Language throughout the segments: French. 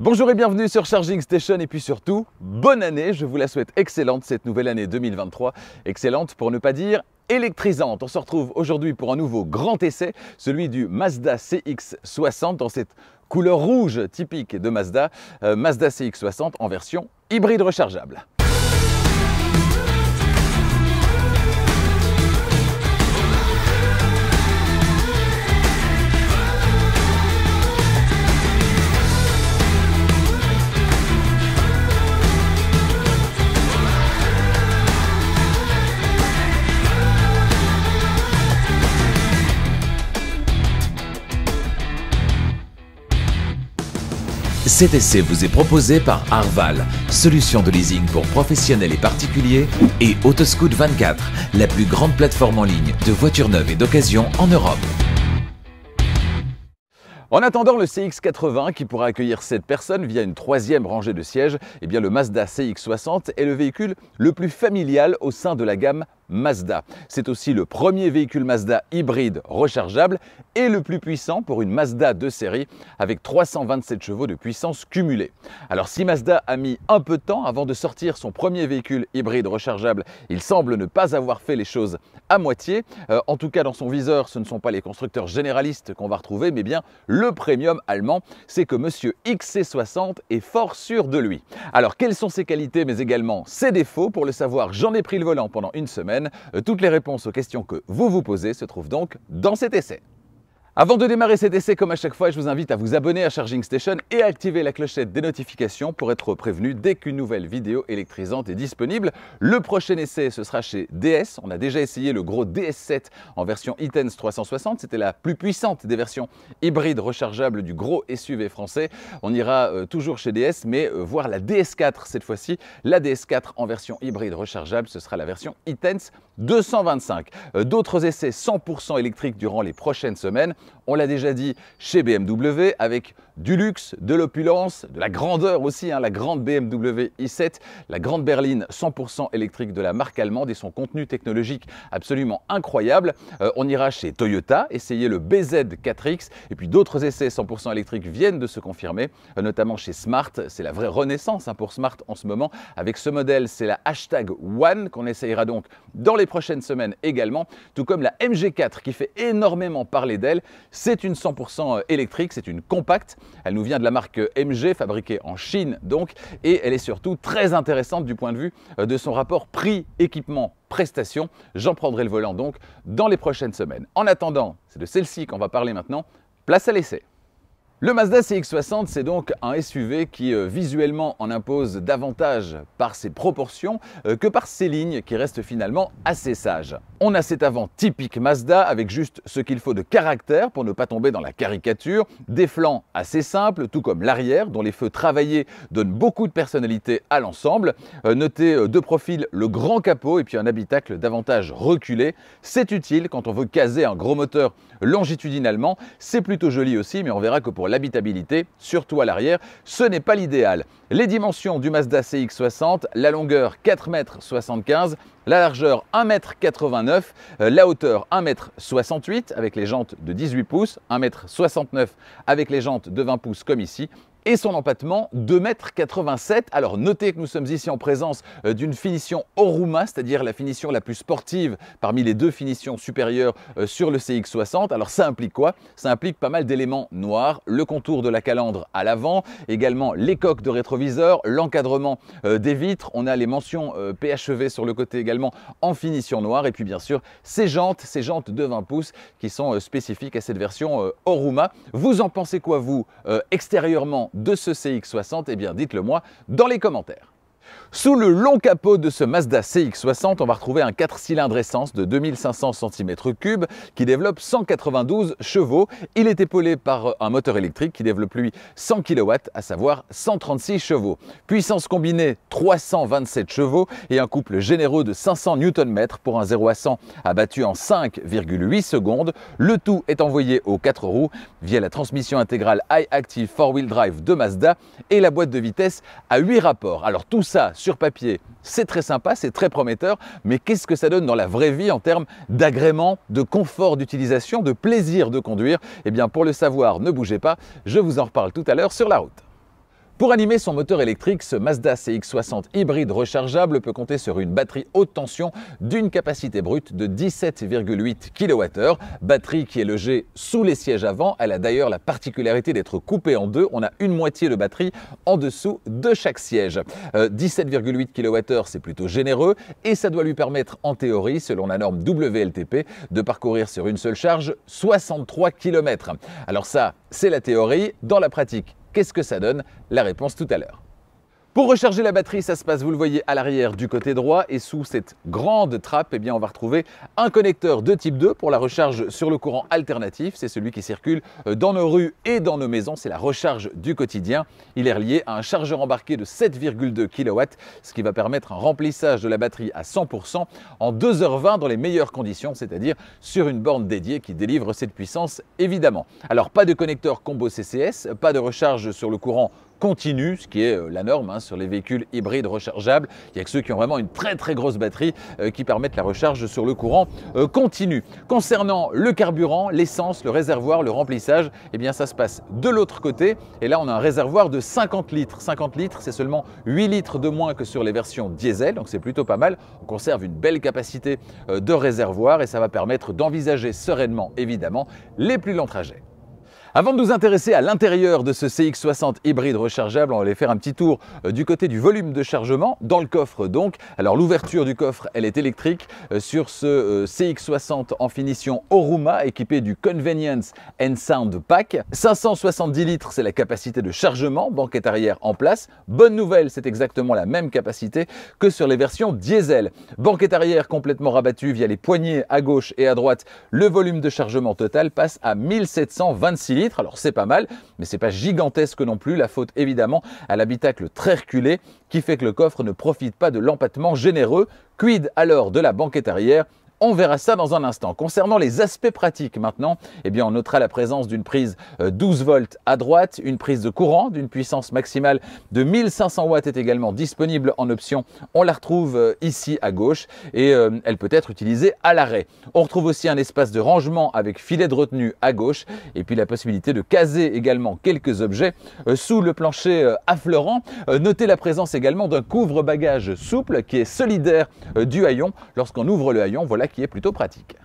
Bonjour et bienvenue sur Charging Station et puis surtout, bonne année, je vous la souhaite excellente cette nouvelle année 2023, excellente pour ne pas dire électrisante. On se retrouve aujourd'hui pour un nouveau grand essai, celui du Mazda CX-60 dans cette couleur rouge typique de Mazda, Mazda CX-60 en version hybride rechargeable. Cet essai vous est proposé par Arval, solution de leasing pour professionnels et particuliers, et Autoscout24, la plus grande plateforme en ligne de voitures neuves et d'occasion en Europe. En attendant le CX-80 qui pourra accueillir 7 personnes via une troisième rangée de sièges, eh bien le Mazda CX-60 est le véhicule le plus familial au sein de la gamme Mazda. C'est aussi le premier véhicule Mazda hybride rechargeable et le plus puissant pour une Mazda de série avec 327 chevaux de puissance cumulée. Alors si Mazda a mis un peu de temps avant de sortir son premier véhicule hybride rechargeable, il semble ne pas avoir fait les choses à moitié. En tout cas dans son viseur, ce ne sont pas les constructeurs généralistes qu'on va retrouver, mais bien le premium allemand. C'est que Monsieur XC60 est fort sûr de lui. Alors quelles sont ses qualités mais également ses défauts? Pour le savoir, j'en ai pris le volant pendant une semaine. Toutes les réponses aux questions que vous vous posez se trouvent donc dans cet essai. Avant de démarrer cet essai, comme à chaque fois, je vous invite à vous abonner à Charging Station et à activer la clochette des notifications pour être prévenu dès qu'une nouvelle vidéo électrisante est disponible. Le prochain essai, ce sera chez DS. On a déjà essayé le gros DS7 en version e-Tense 360. C'était la plus puissante des versions hybrides rechargeables du gros SUV français. On ira toujours chez DS, mais voir la DS4 cette fois-ci. La DS4 en version hybride rechargeable, ce sera la version e-Tense 225. D'autres essais 100% électriques durant les prochaines semaines. On l'a déjà dit chez BMW avec du luxe, de l'opulence, de la grandeur aussi, la grande BMW i7, la grande berline 100% électrique de la marque allemande et son contenu technologique absolument incroyable. On ira chez Toyota, essayer le BZ4X et puis d'autres essais 100% électriques viennent de se confirmer, notamment chez Smart. C'est la vraie renaissance pour Smart en ce moment. Avec ce modèle, c'est la hashtag One qu'on essayera donc dans les prochaines semaines également, tout comme la MG4 qui fait énormément parler d'elle. C'est une 100% électrique, c'est une compacte. Elle nous vient de la marque MG, fabriquée en Chine donc, et elle est surtout très intéressante du point de vue de son rapport prix-équipement-prestation. J'en prendrai le volant donc dans les prochaines semaines. En attendant, c'est de celle-ci qu'on va parler maintenant. Place à l'essai. Le Mazda CX-60, c'est donc un SUV qui visuellement en impose davantage par ses proportions que par ses lignes qui restent finalement assez sages. On a cet avant typique Mazda avec juste ce qu'il faut de caractère pour ne pas tomber dans la caricature, des flancs assez simples, tout comme l'arrière dont les feux travaillés donnent beaucoup de personnalité à l'ensemble. Notez de profil le grand capot et puis un habitacle davantage reculé. C'est utile quand on veut caser un gros moteur longitudinalement. C'est plutôt joli aussi, mais on verra que pour l'habitabilité, surtout à l'arrière, ce n'est pas l'idéal. Les dimensions du Mazda CX-60, la longueur 4,75 m, la largeur 1,89 m, la hauteur 1,68 m avec les jantes de 18 pouces, 1,69 m avec les jantes de 20 pouces comme ici, et son empattement 2,87 m. Alors notez que nous sommes ici en présence d'une finition Oruma, c'est-à-dire la finition la plus sportive parmi les deux finitions supérieures sur le CX-60. Alors ça implique quoi? Ça implique pas mal d'éléments noirs, le contour de la calandre à l'avant, également les coques de rétroviseur, l'encadrement des vitres, on a les mentions PHEV sur le côté également en finition noire, et puis bien sûr ces jantes de 20 pouces qui sont spécifiques à cette version Oruma. Vous en pensez quoi vous extérieurement de ce CX-60? Eh bien dites-le moi dans les commentaires. Sous le long capot de ce Mazda CX-60, on va retrouver un 4 cylindres essence de 2500 cm3 qui développe 192 chevaux. Il est épaulé par un moteur électrique qui développe lui 100 kW, à savoir 136 chevaux. Puissance combinée 327 chevaux et un couple généreux de 500 Nm pour un 0 à 100 abattu en 5,8 secondes. Le tout est envoyé aux 4 roues via la transmission intégrale iActive 4-Wheel Drive de Mazda et la boîte de vitesse à 8 rapports. Alors tout ça sur papier, c'est très sympa, c'est très prometteur, mais qu'est-ce que ça donne dans la vraie vie en termes d'agrément, de confort d'utilisation, de plaisir de conduire? Eh bien pour le savoir, ne bougez pas, je vous en reparle tout à l'heure sur la route. Pour animer son moteur électrique, ce Mazda CX-60 hybride rechargeable peut compter sur une batterie haute tension d'une capacité brute de 17,8 kWh. Batterie qui est logée sous les sièges avant. Elle a d'ailleurs la particularité d'être coupée en deux. On a une moitié de batterie en dessous de chaque siège. 17,8 kWh, c'est plutôt généreux et ça doit lui permettre en théorie, selon la norme WLTP, de parcourir sur une seule charge 63 km. Alors ça, c'est la théorie. Dans la pratique, qu'est-ce que ça donne? La réponse tout à l'heure. Pour recharger la batterie, ça se passe, vous le voyez, à l'arrière du côté droit et sous cette grande trappe, eh bien, on va retrouver un connecteur de type 2 pour la recharge sur le courant alternatif. C'est celui qui circule dans nos rues et dans nos maisons. C'est la recharge du quotidien. Il est relié à un chargeur embarqué de 7,2 kW, ce qui va permettre un remplissage de la batterie à 100% en 2h20 dans les meilleures conditions, c'est-à-dire sur une borne dédiée qui délivre cette puissance évidemment. Alors pas de connecteur combo CCS, pas de recharge sur le courant continu, ce qui est la norme sur les véhicules hybrides rechargeables. Il n'y a que ceux qui ont vraiment une très grosse batterie qui permettent la recharge sur le courant continu. Concernant le carburant, l'essence, le réservoir, le remplissage, eh bien ça se passe de l'autre côté. Et là, on a un réservoir de 50 litres. 50 litres, c'est seulement 8 litres de moins que sur les versions diesel, donc c'est plutôt pas mal. On conserve une belle capacité de réservoir et ça va permettre d'envisager sereinement, évidemment, les plus longs trajets. Avant de nous intéresser à l'intérieur de ce CX-60 hybride rechargeable, on va aller faire un petit tour du côté du volume de chargement, dans le coffre donc. Alors l'ouverture du coffre, elle est électrique sur ce CX-60 en finition Oruma, équipé du Convenience and Sound Pack. 570 litres, c'est la capacité de chargement, banquette arrière en place. Bonne nouvelle, c'est exactement la même capacité que sur les versions diesel. Banquette arrière complètement rabattue via les poignées à gauche et à droite. Le volume de chargement total passe à 1726 litres. Alors c'est pas mal, mais c'est pas gigantesque non plus. La faute évidemment à l'habitacle très reculé qui fait que le coffre ne profite pas de l'empattement généreux. Quid alors de la banquette arrière? On verra ça dans un instant. Concernant les aspects pratiques maintenant, eh bien on notera la présence d'une prise 12 volts à droite, une prise de courant d'une puissance maximale de 1500 watts est également disponible en option. On la retrouve ici à gauche et elle peut être utilisée à l'arrêt. On retrouve aussi un espace de rangement avec filet de retenue à gauche et puis la possibilité de caser également quelques objets sous le plancher affleurant. Notez la présence également d'un couvre-bagages souple qui est solidaire du haillon. Lorsqu'on ouvre le haillon, voilà qui est plutôt pratique.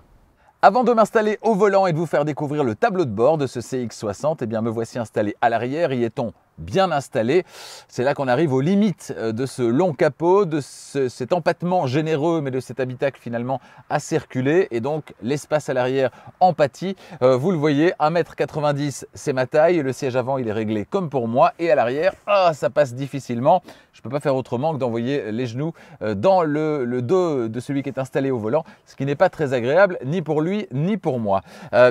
Avant de m'installer au volant et de vous faire découvrir le tableau de bord de ce CX-60, eh bien me voici installé à l'arrière. Y est-on bien installé? C'est là qu'on arrive aux limites de ce long capot, de cet empattement généreux, mais de cet habitacle finalement assez reculé. Et donc l'espace à l'arrière en pâtit. Vous le voyez, 1,90 m, c'est ma taille. Le siège avant, il est réglé comme pour moi. Et à l'arrière, ça passe difficilement. Je ne peux pas faire autrement que d'envoyer les genoux dans le dos de celui qui est installé au volant, ce qui n'est pas très agréable, ni pour lui, ni pour moi.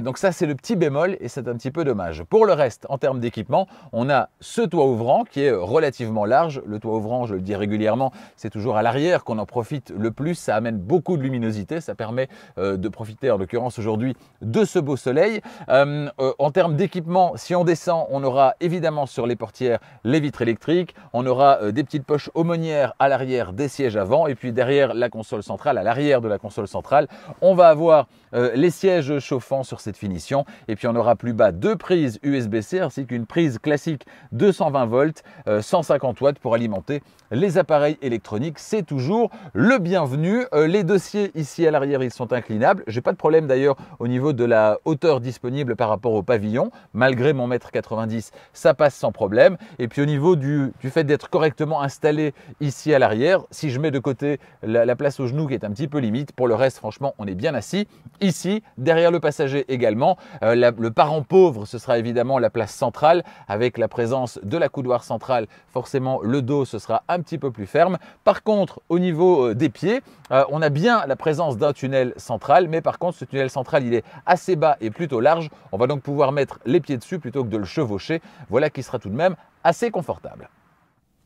Donc ça, c'est le petit bémol et c'est un petit peu dommage. Pour le reste, en termes d'équipement, on a ce toit ouvrant qui est relativement large. Le toit ouvrant, je le dis régulièrement, c'est toujours à l'arrière qu'on en profite le plus. Ça amène beaucoup de luminosité. Ça permet de profiter, en l'occurrence aujourd'hui, de ce beau soleil. En termes d'équipement, si on descend, on aura évidemment sur les portières les vitres électriques. On aura des petites poches aumônières à l'arrière des sièges avant. Et puis derrière la console centrale, à l'arrière de la console centrale, on va avoir les sièges chauffants sur cette finition. Et puis on aura plus bas deux prises USB-C ainsi qu'une prise classique 220 volts, 150 watts pour alimenter les appareils électroniques. C'est toujours le bienvenu. Les dossiers ici à l'arrière, ils sont inclinables. J'ai pas de problème d'ailleurs au niveau de la hauteur disponible par rapport au pavillon. Malgré mon 1,90 m, ça passe sans problème. Et puis au niveau du fait d'être correctement installé ici à l'arrière, si je mets de côté la place au genou qui est un petit peu limite, pour le reste, franchement, on est bien assis. Ici, derrière le passager également, le parent pauvre, ce sera évidemment la place centrale avec la présence de la coudoir centrale. Forcément, le dos, ce sera un petit peu plus ferme. Par contre, au niveau des pieds, on a bien la présence d'un tunnel central, mais par contre, ce tunnel central, il est assez bas et plutôt large. On va donc pouvoir mettre les pieds dessus plutôt que de le chevaucher. Voilà qui sera tout de même assez confortable.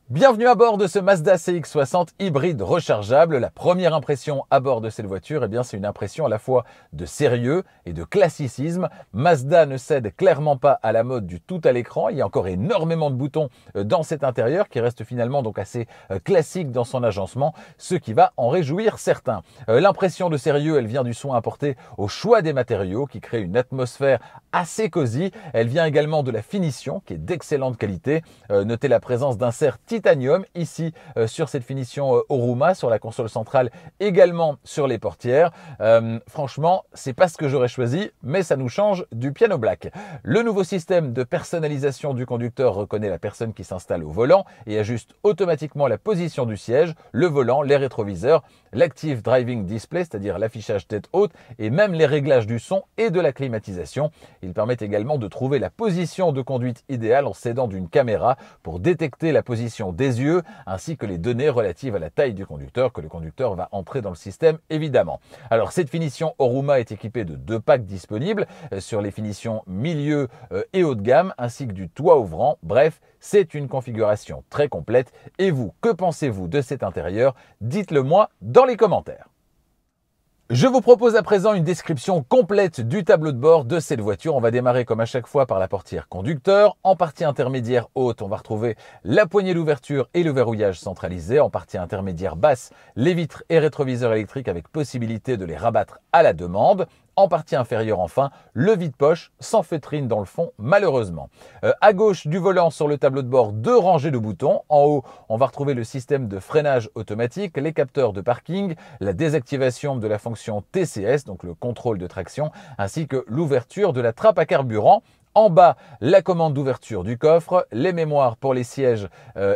Bienvenue à bord de ce Mazda CX-60 hybride rechargeable. La première impression à bord de cette voiture, c'est une impression à la fois de sérieux et de classicisme. Mazda ne cède clairement pas à la mode du tout à l'écran. Il y a encore énormément de boutons dans cet intérieur qui reste finalement donc assez classique dans son agencement, ce qui va en réjouir certains. L'impression de sérieux, elle vient du soin apporté au choix des matériaux qui crée une atmosphère assez cosy. Elle vient également de la finition qui est d'excellente qualité. Notez la présence d'inserts titanium ici sur cette finition Oruma, sur la console centrale, également sur les portières. Franchement, c'est pas ce que j'aurais choisi, mais ça nous change du piano black. Le nouveau système de personnalisation du conducteur reconnaît la personne qui s'installe au volant et ajuste automatiquement la position du siège, le volant, les rétroviseurs, l'Active Driving Display, c'est-à-dire l'affichage tête haute, et même les réglages du son et de la climatisation. Il permet également de trouver la position de conduite idéale en s'aidant d'une caméra pour détecter la position des yeux ainsi que les données relatives à la taille du conducteur que le conducteur va entrer dans le système évidemment. Alors cette finition Oruma est équipée de 2 packs disponibles sur les finitions milieu et haut de gamme ainsi que du toit ouvrant. Bref, c'est une configuration très complète. Et vous, que pensez-vous de cet intérieur? Dites-le moi dans les commentaires. Je vous propose à présent une description complète du tableau de bord de cette voiture. On va démarrer comme à chaque fois par la portière conducteur. En partie intermédiaire haute, on va retrouver la poignée d'ouverture et le verrouillage centralisé. En partie intermédiaire basse, les vitres et rétroviseurs électriques avec possibilité de les rabattre à la demande. En partie inférieure enfin, le vide-poche sans feutrine dans le fond malheureusement. À gauche du volant sur le tableau de bord, 2 rangées de boutons. En haut, on va retrouver le système de freinage automatique, les capteurs de parking, la désactivation de la fonction TCS, donc le contrôle de traction, ainsi que l'ouverture de la trappe à carburant. En bas, la commande d'ouverture du coffre, les mémoires pour les sièges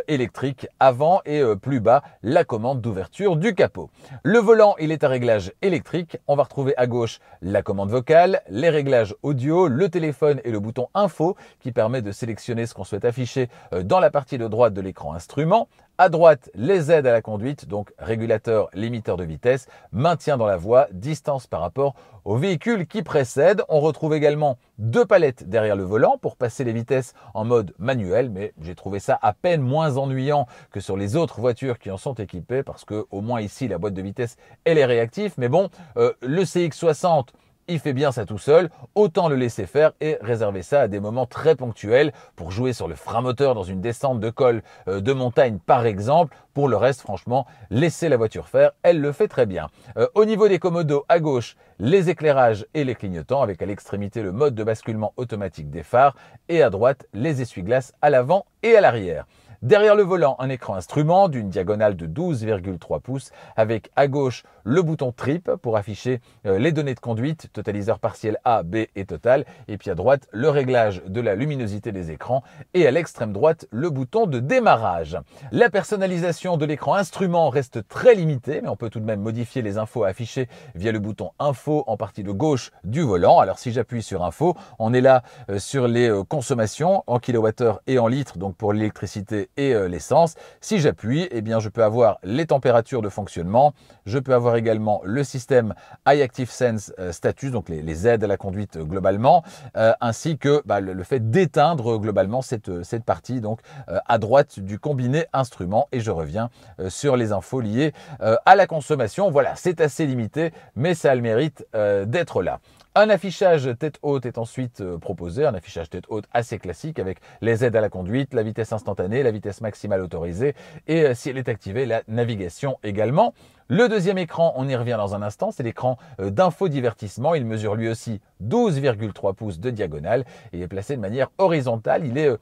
électriques avant et plus bas, la commande d'ouverture du capot. Le volant, il est à réglage électrique. On va retrouver à gauche la commande vocale, les réglages audio, le téléphone et le bouton info qui permet de sélectionner ce qu'on souhaite afficher dans la partie de droite de l'écran instrument. À droite, les aides à la conduite, donc régulateur, limiteur de vitesse, maintien dans la voie, distance par rapport au véhicule qui précède. On retrouve également 2 palettes derrière le volant pour passer les vitesses en mode manuel, mais j'ai trouvé ça à peine moins ennuyant que sur les autres voitures qui en sont équipées parce que au moins ici, la boîte de vitesse, elle est réactive. Mais bon, le CX-60, il fait bien ça tout seul, autant le laisser faire et réserver ça à des moments très ponctuels pour jouer sur le frein moteur dans une descente de col de montagne par exemple. Pour le reste, franchement, laissez la voiture faire, elle le fait très bien. Au niveau des commodos, à gauche, les éclairages et les clignotants avec à l'extrémité le mode de basculement automatique des phares et à droite, les essuie-glaces à l'avant et à l'arrière. Derrière le volant, un écran instrument d'une diagonale de 12,3 pouces avec à gauche le bouton trip pour afficher les données de conduite, totaliseur partiel A, B et total. Et puis à droite, le réglage de la luminosité des écrans et à l'extrême droite, le bouton de démarrage. La personnalisation de l'écran instrument reste très limitée, mais on peut tout de même modifier les infos affichées via le bouton info en partie de gauche du volant. Alors si j'appuie sur info, on est là sur les consommations en kilowattheure et en litres, donc pour l'électricité et l'essence. Si j'appuie, je peux avoir les températures de fonctionnement. Je peux avoir également le système iActive Sense Status, donc les aides à la conduite globalement, ainsi que le fait d'éteindre globalement cette partie donc à droite du combiné instrument. Et je reviens sur les infos liées à la consommation. Voilà, c'est assez limité, mais ça a le mérite d'être là. Un affichage tête haute est ensuite proposé, un affichage tête haute assez classique avec les aides à la conduite, la vitesse instantanée, la vitesse maximale autorisée et si elle est activée, la navigation également. Le deuxième écran, on y revient dans un instant, c'est l'écran d'infodivertissement. Il mesure lui aussi 12,3 pouces de diagonale et est placé de manière horizontale. Il est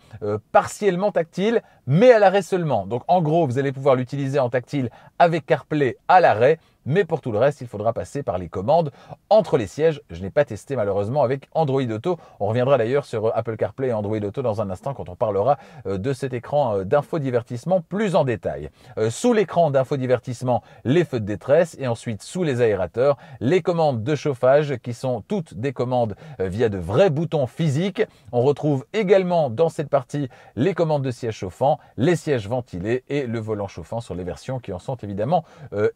partiellement tactile, mais à l'arrêt seulement. Donc en gros, vous allez pouvoir l'utiliser en tactile avec CarPlay à l'arrêt. Mais pour tout le reste, il faudra passer par les commandes entre les sièges. Je n'ai pas testé malheureusement avec Android Auto. On reviendra d'ailleurs sur Apple CarPlay et Android Auto dans un instant quand on parlera de cet écran d'infodivertissement plus en détail. Sous l'écran d'infodivertissement, les feux de détresse et ensuite sous les aérateurs, les commandes de chauffage qui sont toutes des commandes via de vrais boutons physiques. On retrouve également dans cette partie les commandes de sièges chauffants, les sièges ventilés et le volant chauffant sur les versions qui en sont évidemment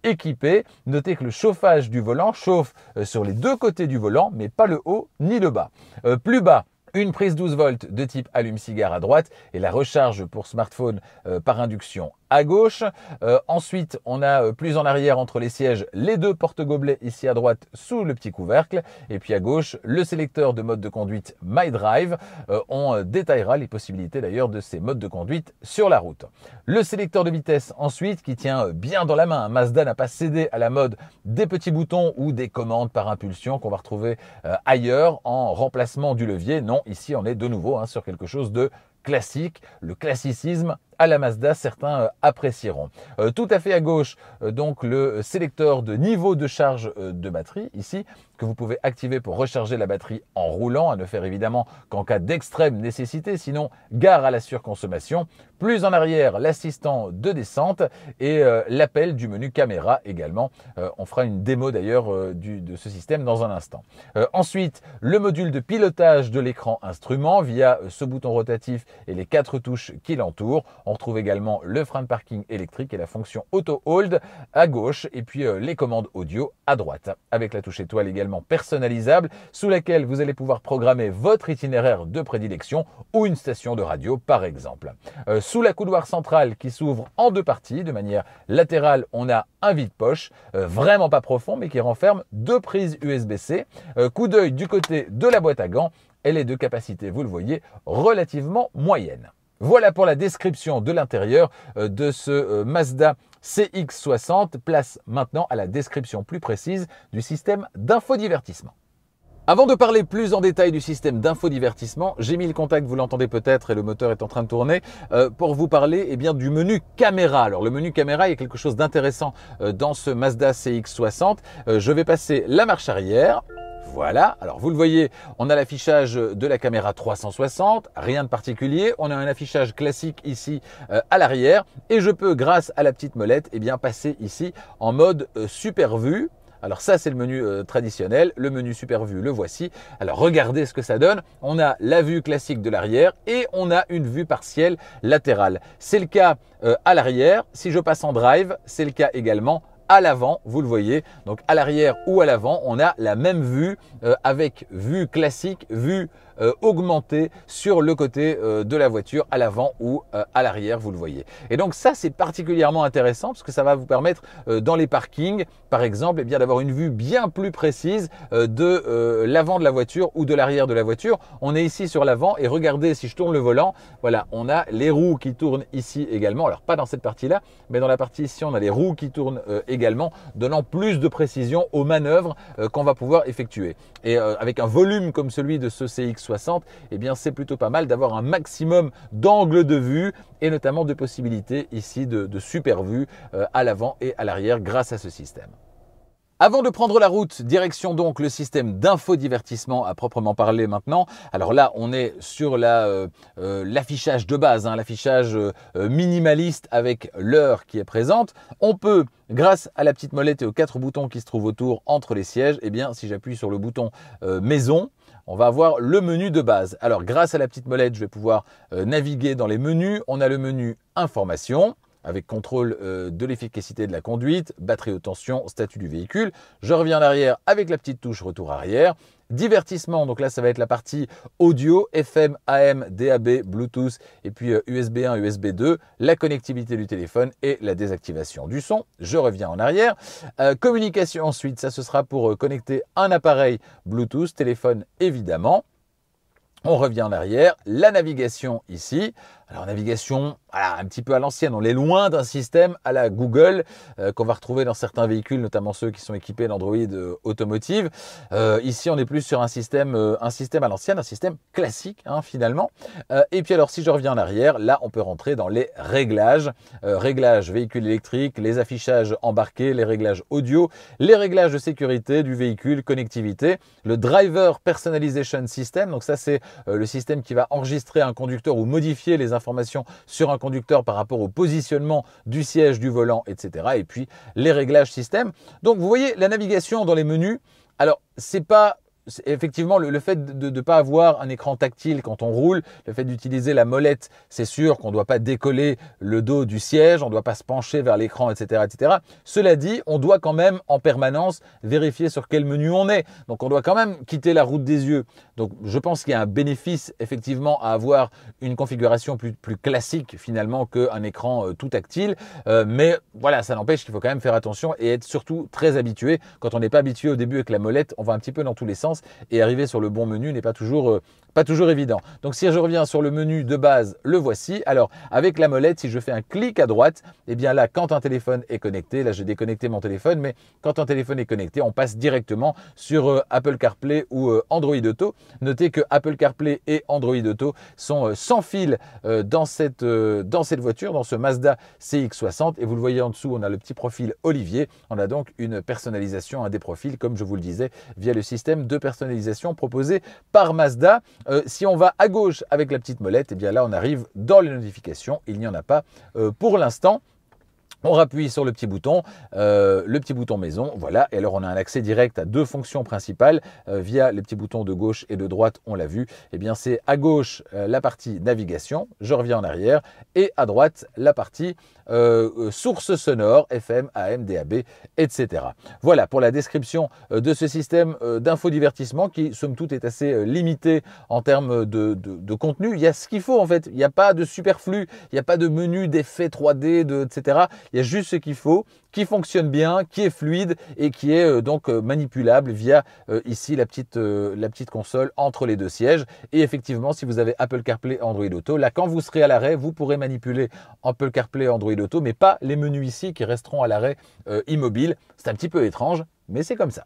équipées. Notez que le chauffage du volant chauffe sur les 2 côtés du volant, mais pas le haut ni le bas. Plus bas, Une prise 12 volts de type allume-cigare à droite et la recharge pour smartphone par induction à gauche. Ensuite, on a plus en arrière entre les sièges les deux porte-gobelets ici à droite sous le petit couvercle. Et puis à gauche, le sélecteur de mode de conduite MyDrive. On détaillera les possibilités d'ailleurs de ces modes de conduite sur la route. Le sélecteur de vitesse ensuite qui tient bien dans la main. Mazda n'a pas cédé à la mode des petits boutons ou des commandes par impulsion qu'on va retrouver ailleurs en remplacement du levier. Non, ici on est de nouveau sur quelque chose de classique, le classicisme à la Mazda, certains apprécieront. Tout à fait à gauche, donc le sélecteur de niveau de charge de batterie, ici, que vous pouvez activer pour recharger la batterie en roulant, à ne faire évidemment qu'en cas d'extrême nécessité, sinon gare à la surconsommation. Plus en arrière, l'assistant de descente et l'appel du menu caméra également. On fera une démo d'ailleurs de ce système dans un instant. Ensuite, le module de pilotage de l'écran instrument via ce bouton rotatif et les 4 touches qui l'entourent. On retrouve également le frein de parking électrique et la fonction auto hold à gauche et puis les commandes audio à droite. Avec la touche étoile également personnalisable sous laquelle vous allez pouvoir programmer votre itinéraire de prédilection ou une station de radio par exemple. Sous la coudoir centrale qui s'ouvre en deux parties de manière latérale, on a un vide-poche vraiment pas profond mais qui renferme 2 prises USB-C. Coup d'œil du côté de la boîte à gants, elle est de capacité, vous le voyez, relativement moyenne. Voilà pour la description de l'intérieur de ce Mazda CX-60. Place maintenant à la description plus précise du système d'infodivertissement. Avant de parler plus en détail du système d'infodivertissement, j'ai mis le contact, vous l'entendez peut-être et le moteur est en train de tourner, pour vous parler du menu caméra. Alors le menu caméra, il y a quelque chose d'intéressant dans ce Mazda CX-60. Je vais passer la marche arrière. Voilà, alors vous le voyez, on a l'affichage de la caméra 360, rien de particulier. On a un affichage classique ici à l'arrière et je peux, grâce à la petite molette, passer ici en mode super vue. Alors ça, c'est le menu traditionnel. Le menu super vue, le voici. Alors regardez ce que ça donne. On a la vue classique de l'arrière et on a une vue partielle latérale. C'est le cas à l'arrière. Si je passe en drive, c'est le cas également à l'avant, vous le voyez, donc à l'arrière ou à l'avant, on a la même vue avec vue classique, vue augmentée sur le côté de la voiture à l'avant ou à l'arrière, vous le voyez. Et donc ça, c'est particulièrement intéressant parce que ça va vous permettre dans les parkings, par exemple, d'avoir une vue bien plus précise de l'avant de la voiture ou de l'arrière de la voiture. On est ici sur l'avant et regardez, si je tourne le volant, voilà, on a les roues qui tournent ici également. Alors pas dans cette partie-là, mais dans la partie ici, on a les roues qui tournent également, donnant plus de précision aux manœuvres qu'on va pouvoir effectuer. Et avec un volume comme celui de ce CX-60, c'est plutôt pas mal d'avoir un maximum d'angles de vue et notamment de possibilités ici de super vue à l'avant et à l'arrière grâce à ce système. Avant de prendre la route, direction donc le système d'infodivertissement à proprement parler maintenant. Alors là, on est sur l'affichage de base, l'affichage minimaliste avec l'heure qui est présente. On peut, grâce à la petite molette et aux 4 boutons qui se trouvent autour entre les sièges, si j'appuie sur le bouton maison, on va avoir le menu de base. Alors grâce à la petite molette, je vais pouvoir naviguer dans les menus. On a le menu information, avec contrôle de l'efficacité de la conduite, batterie haute tension, statut du véhicule. Je reviens en arrière avec la petite touche retour arrière. Divertissement, donc là ça va être la partie audio, FM, AM, DAB, Bluetooth et puis USB 1, USB 2, la connectivité du téléphone et la désactivation du son. Je reviens en arrière. Communication ensuite, ça ce sera pour connecter un appareil Bluetooth, téléphone évidemment. On revient en arrière, la navigation ici. Alors navigation, voilà, un petit peu à l'ancienne, on est loin d'un système à la Google qu'on va retrouver dans certains véhicules, notamment ceux qui sont équipés d'Android automotive. Ici, on est plus sur un système à l'ancienne, un système classique finalement. Et puis alors, si je reviens en arrière, là, on peut rentrer dans les réglages. Réglages véhicule électrique, les affichages embarqués, les réglages audio, les réglages de sécurité du véhicule, connectivité, le Driver Personalization System. Donc ça, c'est le système qui va enregistrer un conducteur ou modifier les informations sur un conducteur par rapport au positionnement du siège, du volant, etc. Et puis les réglages système. Donc vous voyez la navigation dans les menus. Alors c'est pas effectivement, le fait de ne pas avoir un écran tactile quand on roule, le fait d'utiliser la molette, c'est sûr qu'on ne doit pas décoller le dos du siège, on ne doit pas se pencher vers l'écran, etc., etc. Cela dit, on doit quand même en permanence vérifier sur quel menu on est. Donc, on doit quand même quitter la route des yeux. Donc, je pense qu'il y a un bénéfice, effectivement, à avoir une configuration plus classique, finalement, qu'un écran tout tactile. Mais voilà, ça n'empêche qu'il faut quand même faire attention et être surtout très habitué. Quand on n'est pas habitué au début avec la molette, on va un petit peu dans tous les sens et arriver sur le bon menu n'est pas toujours évident. Donc si je reviens sur le menu de base, le voici. Alors avec la molette, si je fais un clic à droite, eh bien là, quand un téléphone est connecté, là j'ai déconnecté mon téléphone, mais quand un téléphone est connecté, on passe directement sur Apple CarPlay ou Android Auto. Notez que Apple CarPlay et Android Auto sont sans fil dans cette voiture, dans ce Mazda CX-60. Et vous le voyez en dessous, on a le petit profil Olivier. On a donc une personnalisation des profils, comme je vous le disais, via le système de personnalisation proposé par Mazda. Si on va à gauche avec la petite molette, eh bien là on arrive dans les notifications. Il n'y en a pas pour l'instant. On rappuie sur le petit bouton maison, voilà. Et alors on a un accès direct à deux fonctions principales via les petits boutons de gauche et de droite, on l'a vu. Eh bien c'est à gauche la partie navigation, je reviens en arrière, et à droite la partie source sonore, FM, AM, DAB, etc. Voilà pour la description de ce système d'infodivertissement qui, somme toute, est assez limité en termes de contenu. Il y a ce qu'il faut en fait, il n'y a pas de superflu, il n'y a pas de menu d'effets 3D, etc. Il y a juste ce qu'il faut, qui fonctionne bien, qui est fluide et qui est donc manipulable via ici la petite console entre les deux sièges. Et effectivement, si vous avez Apple CarPlay, Android Auto, là quand vous serez à l'arrêt, vous pourrez manipuler Apple CarPlay, Android Auto, mais pas les menus ici qui resteront à l'arrêt immobile. C'est un petit peu étrange, mais c'est comme ça.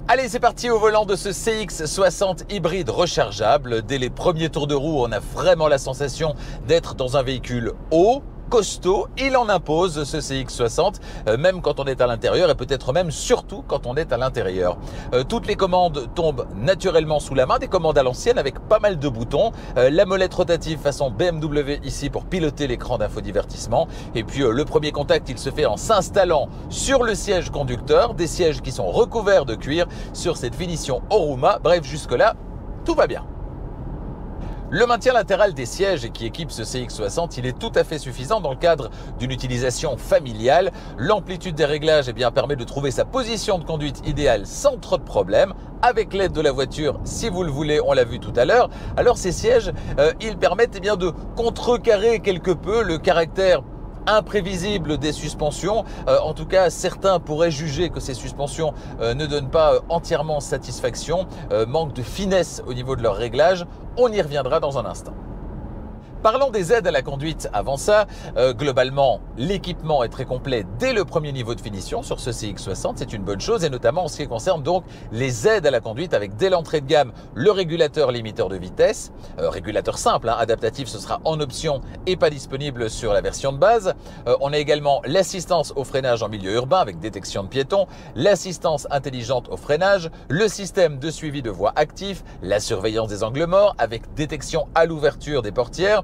Allez, c'est parti au volant de ce CX-60 hybride rechargeable. Dès les premiers tours de roue, on a vraiment la sensation d'être dans un véhicule haut, costaud. Il en impose ce CX-60, même quand on est à l'intérieur et peut-être même surtout quand on est à l'intérieur. Toutes les commandes tombent naturellement sous la main, des commandes à l'ancienne avec pas mal de boutons. La molette rotative façon BMW ici pour piloter l'écran d'infodivertissement. Et puis le premier contact, il se fait en s'installant sur le siège conducteur, des sièges qui sont recouverts de cuir sur cette finition Oruma. Bref, jusque-là, tout va bien. Le maintien latéral des sièges qui équipe ce CX-60, il est tout à fait suffisant dans le cadre d'une utilisation familiale. L'amplitude des réglages permet de trouver sa position de conduite idéale sans trop de problèmes. Avec l'aide de la voiture, si vous le voulez, on l'a vu tout à l'heure. Alors ces sièges, ils permettent de contrecarrer quelque peu le caractère imprévisible des suspensions. En tout cas, certains pourraient juger que ces suspensions ne donnent pas entièrement satisfaction, manque de finesse au niveau de leur réglage. On y reviendra dans un instant. Parlons des aides à la conduite avant ça. Globalement, l'équipement est très complet dès le premier niveau de finition sur ce CX-60. C'est une bonne chose et notamment en ce qui concerne donc les aides à la conduite avec dès l'entrée de gamme le régulateur limiteur de vitesse. Régulateur simple, adaptatif, ce sera en option et pas disponible sur la version de base. On a également l'assistance au freinage en milieu urbain avec détection de piétons, l'assistance intelligente au freinage, le système de suivi de voie actif, la surveillance des angles morts avec détection à l'ouverture des portières,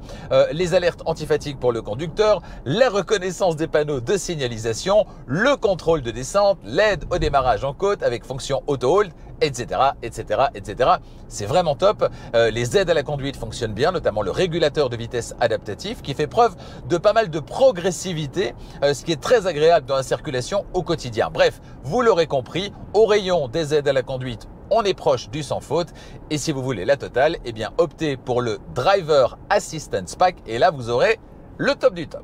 les alertes antifatigue pour le conducteur, la reconnaissance des panneaux de signalisation, le contrôle de descente, l'aide au démarrage en côte avec fonction auto-hold, etc., etc., etc. C'est vraiment top. Les aides à la conduite fonctionnent bien, notamment le régulateur de vitesse adaptatif qui fait preuve de pas mal de progressivité, ce qui est très agréable dans la circulation au quotidien. Bref, vous l'aurez compris, au rayon des aides à la conduite, on est proche du sans faute et si vous voulez la totale, optez pour le Driver Assistance Pack et là vous aurez le top du top.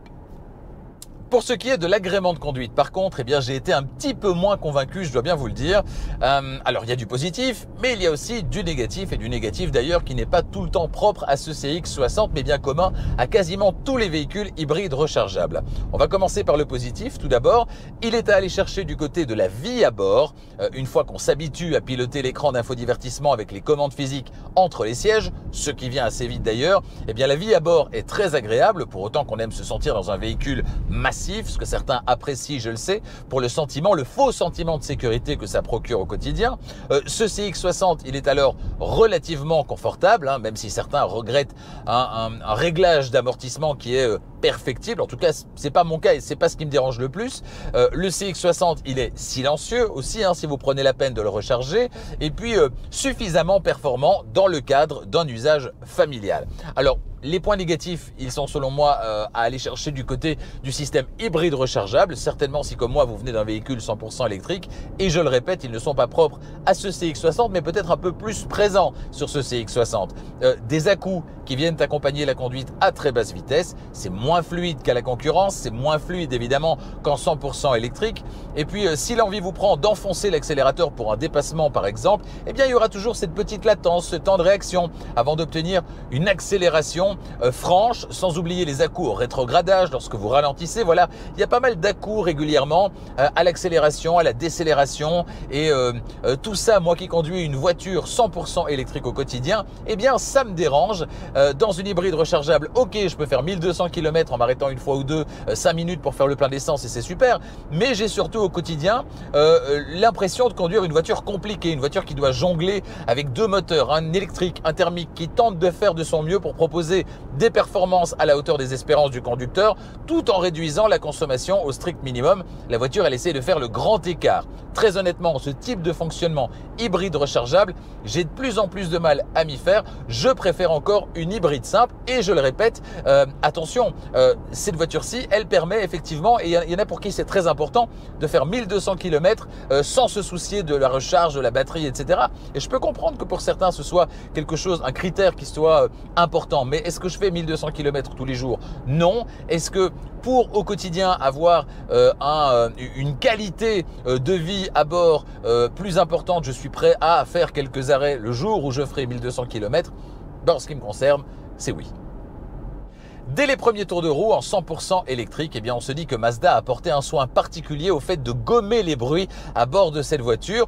Pour ce qui est de l'agrément de conduite, par contre, j'ai été un petit peu moins convaincu, je dois bien vous le dire. Alors, il y a du positif, mais il y a aussi du négatif, et du négatif d'ailleurs qui n'est pas tout le temps propre à ce CX-60, mais bien commun à quasiment tous les véhicules hybrides rechargeables. On va commencer par le positif. Tout d'abord, il est à aller chercher du côté de la vie à bord. Une fois qu'on s'habitue à piloter l'écran d'infodivertissement avec les commandes physiques entre les sièges, ce qui vient assez vite d'ailleurs, la vie à bord est très agréable, pour autant qu'on aime se sentir dans un véhicule massif immersif, ce que certains apprécient, je le sais, pour le sentiment, le faux sentiment de sécurité que ça procure au quotidien. Ce CX-60, il est alors relativement confortable, même si certains regrettent un réglage d'amortissement qui est perfectible. En tout cas, c'est pas mon cas et c'est pas ce qui me dérange le plus. Le CX-60, il est silencieux aussi, si vous prenez la peine de le recharger, et puis suffisamment performant dans le cadre d'un usage familial. Alors, les points négatifs, ils sont selon moi à aller chercher du côté du système hybride rechargeable. Certainement, si comme moi, vous venez d'un véhicule 100% électrique, et je le répète, ils ne sont pas propres à ce CX-60, mais peut-être un peu plus présents sur ce CX-60. Des à-coups qui viennent accompagner la conduite à très basse vitesse, c'est moins fluide qu'à la concurrence, c'est moins fluide évidemment qu'en 100% électrique. Et puis, si l'envie vous prend d'enfoncer l'accélérateur pour un dépassement par exemple, eh bien, il y aura toujours cette petite latence, ce temps de réaction avant d'obtenir une accélération franche, sans oublier les à-coups au rétrogradage lorsque vous ralentissez. Voilà, il y a pas mal d'à-coups régulièrement à l'accélération, à la décélération, et tout ça, moi qui conduis une voiture 100% électrique au quotidien, eh bien ça me dérange. Dans une hybride rechargeable, ok, je peux faire 1200 km en m'arrêtant une fois ou deux, 5 minutes pour faire le plein d'essence et c'est super, mais j'ai surtout au quotidien l'impression de conduire une voiture compliquée, une voiture qui doit jongler avec deux moteurs, un électrique, un thermique, qui tente de faire de son mieux pour proposer des performances à la hauteur des espérances du conducteur, tout en réduisant la consommation au strict minimum. La voiture, elle essaie de faire le grand écart. Très honnêtement, ce type de fonctionnement hybride rechargeable, j'ai de plus en plus de mal à m'y faire. Je préfère encore une hybride simple, et je le répète, attention, cette voiture-ci, elle permet effectivement, et il y en a pour qui c'est très important, de faire 1200 km sans se soucier de la recharge, de la batterie, etc. Et je peux comprendre que pour certains, ce soit quelque chose, un critère qui soit important. Mais est-ce que je fais 1200 km tous les jours? Non. Est-ce que pour au quotidien avoir une qualité de vie à bord plus importante, je suis prêt à faire quelques arrêts le jour où je ferai 1200 km? En ce qui me concerne, c'est oui. Dès les premiers tours de roue en 100% électrique, eh bien on se dit que Mazda a apporté un soin particulier au fait de gommer les bruits à bord de cette voiture.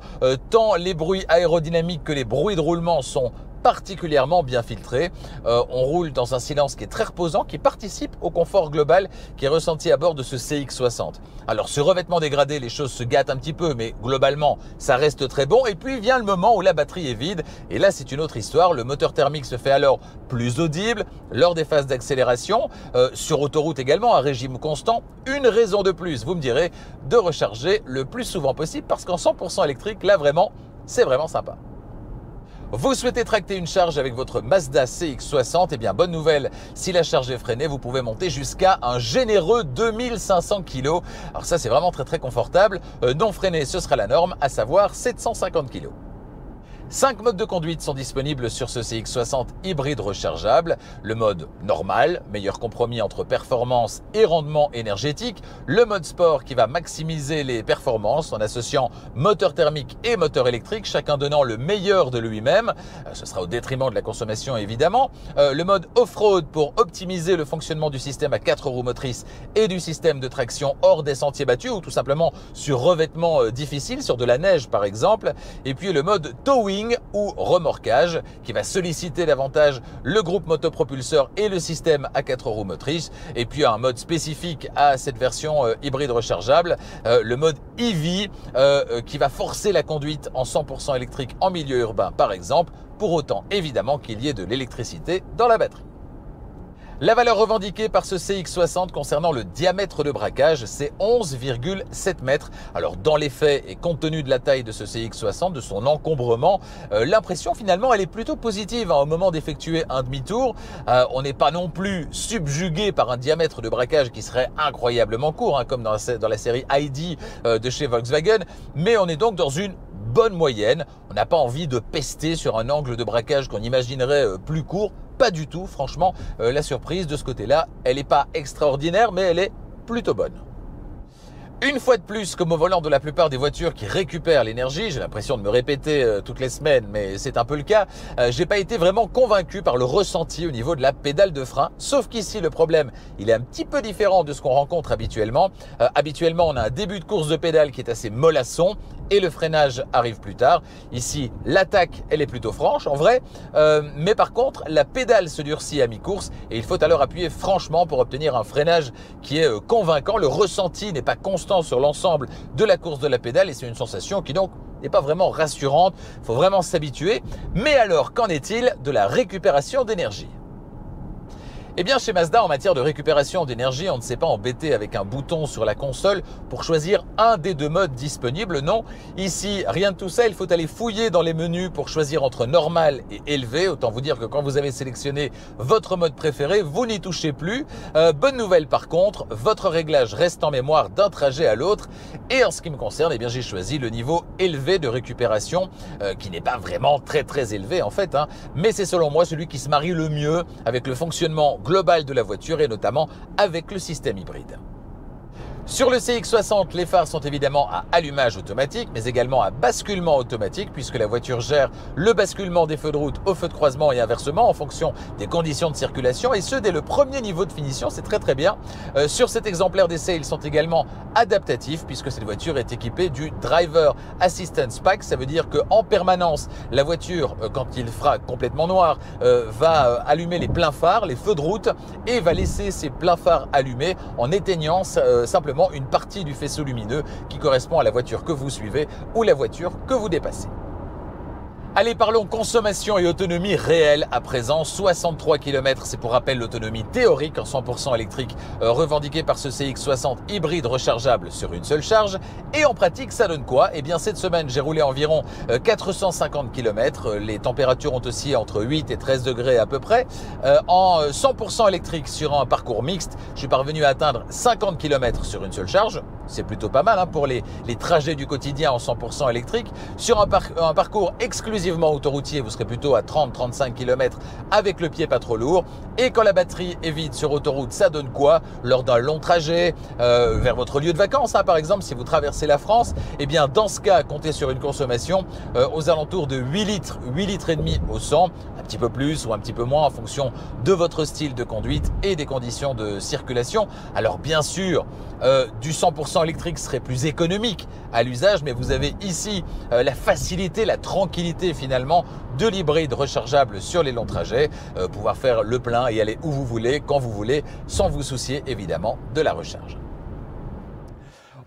Tant les bruits aérodynamiques que les bruits de roulement sont particulièrement bien filtré. On roule dans un silence qui est très reposant, qui participe au confort global qui est ressenti à bord de ce CX-60. Alors ce revêtement dégradé, les choses se gâtent un petit peu, mais globalement ça reste très bon. Et puis vient le moment où la batterie est vide, et là c'est une autre histoire. Le moteur thermique se fait alors plus audible lors des phases d'accélération, sur autoroute également à régime constant. Une raison de plus, vous me direz, de recharger le plus souvent possible, parce qu'en 100% électrique, là vraiment, c'est vraiment sympa. Vous souhaitez tracter une charge avec votre Mazda CX-60, eh bien bonne nouvelle, si la charge est freinée, vous pouvez monter jusqu'à un généreux 2500 kg. Alors ça c'est vraiment très confortable. Non freiné, ce sera la norme, à savoir 750 kg. 5 modes de conduite sont disponibles sur ce CX-60 hybride rechargeable. Le mode normal, meilleur compromis entre performance et rendement énergétique. Le mode sport qui va maximiser les performances en associant moteur thermique et moteur électrique, chacun donnant le meilleur de lui-même. Ce sera au détriment de la consommation évidemment. Le mode off-road pour optimiser le fonctionnement du système à 4 roues motrices et du système de traction hors des sentiers battus ou tout simplement sur revêtement difficile, sur de la neige par exemple. Et puis le mode towing ou remorquage qui va solliciter davantage le groupe motopropulseur et le système à 4 roues motrices. Et puis un mode spécifique à cette version hybride rechargeable, le mode EV qui va forcer la conduite en 100% électrique en milieu urbain par exemple, pour autant évidemment qu'il y ait de l'électricité dans la batterie. La valeur revendiquée par ce CX-60 concernant le diamètre de braquage, c'est 11,7 mètres. Alors dans les faits et compte tenu de la taille de ce CX-60, de son encombrement, l'impression finalement elle est plutôt positive au moment d'effectuer un demi-tour. On n'est pas non plus subjugué par un diamètre de braquage qui serait incroyablement court, comme dans la série ID de chez Volkswagen, mais on est donc dans une bonne moyenne. On n'a pas envie de pester sur un angle de braquage qu'on imaginerait plus court. Pas du tout, franchement, la surprise de ce côté-là, elle n'est pas extraordinaire, mais elle est plutôt bonne. Une fois de plus, comme au volant de la plupart des voitures qui récupèrent l'énergie, j'ai l'impression de me répéter toutes les semaines, mais c'est un peu le cas, j'ai pas été vraiment convaincu par le ressenti au niveau de la pédale de frein, sauf qu'ici le problème, il est un petit peu différent de ce qu'on rencontre habituellement. Habituellement, on a un début de course de pédale qui est assez mollasson, et le freinage arrive plus tard. Ici, l'attaque, elle est plutôt franche en vrai, mais par contre, la pédale se durcit à mi-course et il faut alors appuyer franchement pour obtenir un freinage qui est convaincant. Le ressenti n'est pas constant sur l'ensemble de la course de la pédale et c'est une sensation qui donc n'est pas vraiment rassurante. Il faut vraiment s'habituer. Mais alors, qu'en est-il de la récupération d'énergie ? Eh bien, chez Mazda, en matière de récupération d'énergie, on ne s'est pas embêté avec un bouton sur la console pour choisir un des deux modes disponibles. Non, ici, rien de tout ça. Il faut aller fouiller dans les menus pour choisir entre normal et élevé. Autant vous dire que quand vous avez sélectionné votre mode préféré, vous n'y touchez plus. Bonne nouvelle par contre, votre réglage reste en mémoire d'un trajet à l'autre. Et en ce qui me concerne, eh bien, j'ai choisi le niveau élevé de récupération, qui n'est pas vraiment très élevé en fait, mais c'est selon moi celui qui se marie le mieux avec le fonctionnement global de la voiture et notamment avec le système hybride. Sur le CX-60, les phares sont évidemment à allumage automatique, mais également à basculement automatique, puisque la voiture gère le basculement des feux de route aux feux de croisement et inversement en fonction des conditions de circulation, et ce dès le premier niveau de finition, c'est très bien. Sur cet exemplaire d'essai, ils sont également adaptatifs, puisque cette voiture est équipée du Driver Assistance Pack. Ça veut dire qu'en permanence, la voiture, quand il fera complètement noir, va allumer les pleins phares, les feux de route, et va laisser ces pleins phares allumés en éteignant simplement une partie du faisceau lumineux qui correspond à la voiture que vous suivez ou la voiture que vous dépassez. Allez, parlons consommation et autonomie réelle à présent. 63 km, c'est pour rappel l'autonomie théorique en 100% électrique revendiquée par ce CX-60 hybride rechargeable sur une seule charge. Et en pratique, ça donne quoi? Eh bien, cette semaine, j'ai roulé environ 450 km. Les températures ont oscillé entre 8 et 13 degrés à peu près. En 100% électrique sur un parcours mixte, je suis parvenu à atteindre 50 km sur une seule charge. C'est plutôt pas mal pour les trajets du quotidien en 100% électrique. Sur un parcours exclusivement autoroutier, vous serez plutôt à 30-35 km avec le pied pas trop lourd. Et quand la batterie est vide sur autoroute, ça donne quoi? Lors d'un long trajet vers votre lieu de vacances, par exemple, si vous traversez la France, eh bien dans ce cas, comptez sur une consommation aux alentours de 8 litres et demi au 100, un petit peu plus ou un petit peu moins en fonction de votre style de conduite et des conditions de circulation. Alors bien sûr, du 100% électrique serait plus économique à l'usage, mais vous avez ici la facilité, la tranquillité finalement de l'hybride rechargeable sur les longs trajets, pouvoir faire le plein et aller où vous voulez, quand vous voulez, sans vous soucier évidemment de la recharge.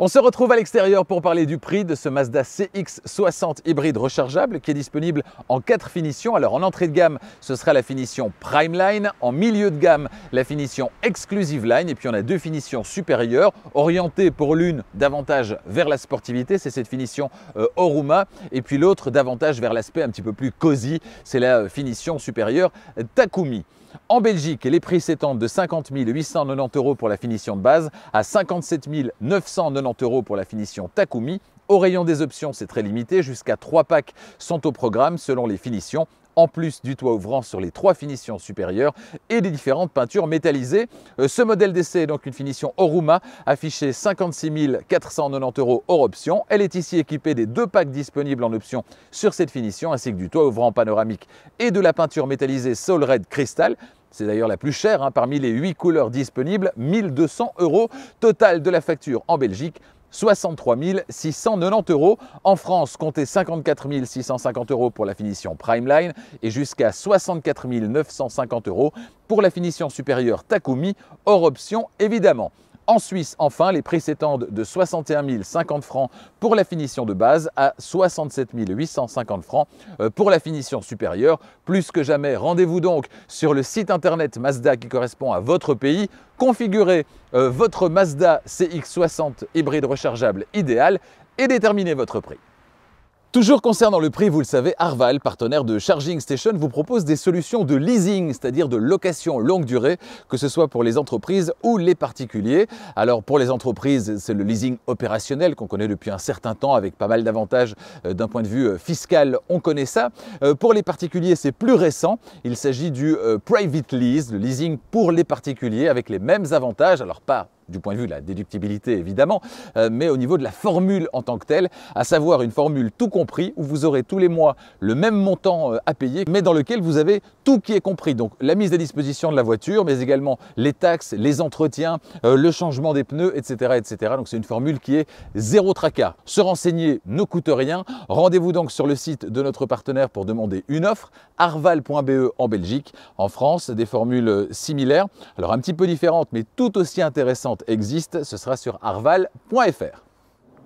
On se retrouve à l'extérieur pour parler du prix de ce Mazda CX-60 hybride rechargeable qui est disponible en 4 finitions. Alors en entrée de gamme, ce sera la finition Prime Line, en milieu de gamme, la finition Exclusive Line et puis on a 2 finitions supérieures orientées pour l'une davantage vers la sportivité, c'est cette finition Oruma, et puis l'autre davantage vers l'aspect un petit peu plus cosy, c'est la finition supérieure Takumi. En Belgique, les prix s'étendent de 50 890 € pour la finition de base à 57 990 € pour la finition Takumi. Au rayon des options, c'est très limité, jusqu'à 3 packs sont au programme selon les finitions, en plus du toit ouvrant sur les 3 finitions supérieures et des différentes peintures métallisées. Ce modèle d'essai est donc une finition Oruma affichée 56 490 € hors option. Elle est ici équipée des 2 packs disponibles en option sur cette finition ainsi que du toit ouvrant panoramique et de la peinture métallisée Soul Red Crystal. C'est d'ailleurs la plus chère parmi les 8 couleurs disponibles, 1 200 €. Total de la facture en Belgique, 63 690 €. En France, comptez 54 650 € pour la finition Prime Line et jusqu'à 64 950 € pour la finition supérieure Takumi, hors option évidemment. En Suisse, enfin, les prix s'étendent de 61 050 francs pour la finition de base à 67 850 francs pour la finition supérieure. Plus que jamais, rendez-vous donc sur le site internet Mazda qui correspond à votre pays. Configurez votre Mazda CX-60 hybride rechargeable idéal et déterminez votre prix. Toujours concernant le prix, vous le savez, Arval, partenaire de Charging Station, vous propose des solutions de leasing, c'est-à-dire de location longue durée, que ce soit pour les entreprises ou les particuliers. Alors pour les entreprises, c'est le leasing opérationnel qu'on connaît depuis un certain temps avec pas mal d'avantages d'un point de vue fiscal, on connaît ça. Pour les particuliers, c'est plus récent, il s'agit du private lease, le leasing pour les particuliers avec les mêmes avantages, alors pas du point de vue de la déductibilité évidemment, mais au niveau de la formule en tant que telle, à savoir une formule tout compris où vous aurez tous les mois le même montant à payer, mais dans lequel vous avez tout qui est compris. Donc la mise à disposition de la voiture, mais également les taxes, les entretiens, le changement des pneus, etc. etc. Donc c'est une formule qui est zéro tracas. Se renseigner ne coûte rien. Rendez-vous donc sur le site de notre partenaire pour demander une offre, arval.be en Belgique. En France, des formules similaires, alors un petit peu différentes, mais tout aussi intéressantes existent. Ce sera sur arval.fr.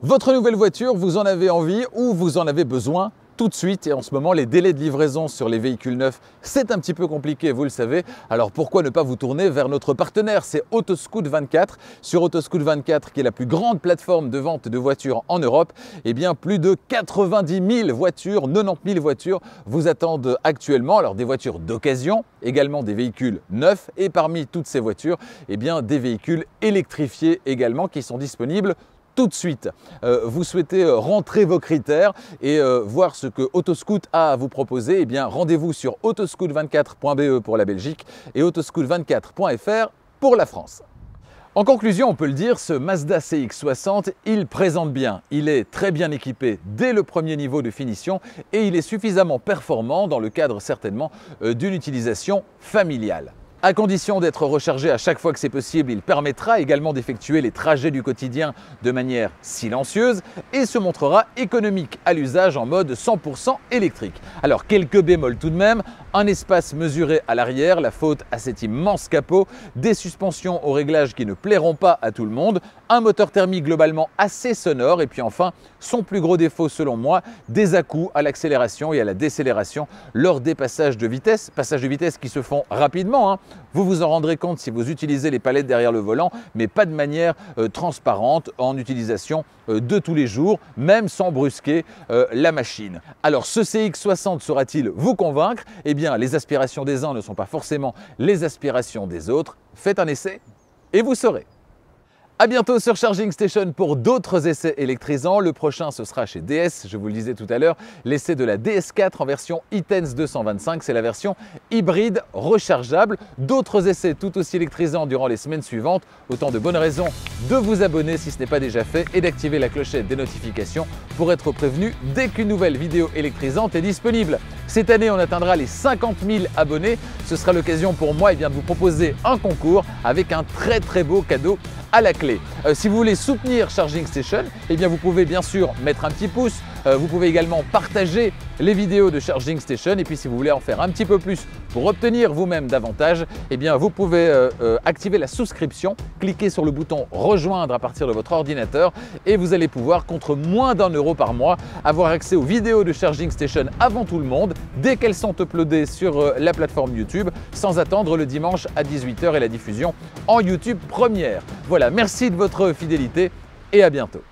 Votre nouvelle voiture, vous en avez envie ou vous en avez besoin tout de suite, et en ce moment les délais de livraison sur les véhicules neufs c'est un petit peu compliqué, vous le savez, alors pourquoi ne pas vous tourner vers notre partenaire, c'est Autoscout24. Sur Autoscout24 qui est la plus grande plateforme de vente de voitures en Europe, eh bien plus de 90 000 voitures, 90 000 voitures vous attendent actuellement, alors des voitures d'occasion, également des véhicules neufs et parmi toutes ces voitures, eh bien des véhicules électrifiés également qui sont disponibles tout de suite. Vous souhaitez rentrer vos critères et voir ce que Autoscout a à vous proposer, eh bien rendez-vous sur autoscout24.be pour la Belgique et autoscout24.fr pour la France. En conclusion, on peut le dire, ce Mazda CX-60, il présente bien. Il est très bien équipé dès le premier niveau de finition et il est suffisamment performant dans le cadre certainement d'une utilisation familiale. À condition d'être rechargé à chaque fois que c'est possible, il permettra également d'effectuer les trajets du quotidien de manière silencieuse et se montrera économique à l'usage en mode 100% électrique. Alors quelques bémols tout de même, un espace mesuré à l'arrière, la faute à cet immense capot, des suspensions au réglage qui ne plairont pas à tout le monde, un moteur thermique globalement assez sonore et puis enfin, son plus gros défaut selon moi, des à-coups à l'accélération et à la décélération lors des passages de vitesse qui se font rapidement, hein. Vous vous en rendrez compte si vous utilisez les palettes derrière le volant, mais pas de manière transparente en utilisation de tous les jours, même sans brusquer la machine. Alors ce CX-60 saura-t-il vous convaincre? Eh bien les aspirations des uns ne sont pas forcément les aspirations des autres. Faites un essai et vous saurez. A bientôt sur Charging Station pour d'autres essais électrisants. Le prochain, ce sera chez DS, je vous le disais tout à l'heure, l'essai de la DS4 en version e-Tense 225, c'est la version hybride rechargeable. D'autres essais tout aussi électrisants durant les semaines suivantes. Autant de bonnes raisons de vous abonner si ce n'est pas déjà fait et d'activer la clochette des notifications pour être prévenu dès qu'une nouvelle vidéo électrisante est disponible. Cette année, on atteindra les 50 000 abonnés. Ce sera l'occasion pour moi de vous proposer un concours avec un très beau cadeau à la clé. Si vous voulez soutenir Charging Station, eh bien vous pouvez bien sûr mettre un petit pouce, vous pouvez également partager les vidéos de Charging Station et puis si vous voulez en faire un petit peu plus pour obtenir vous-même davantage, eh bien vous pouvez activer la souscription, cliquez sur le bouton rejoindre à partir de votre ordinateur et vous allez pouvoir contre moins d'1 € par mois avoir accès aux vidéos de Charging Station avant tout le monde dès qu'elles sont uploadées sur la plateforme YouTube sans attendre le dimanche à 18 h et la diffusion en YouTube première. Voilà, merci de votre fidélité et à bientôt.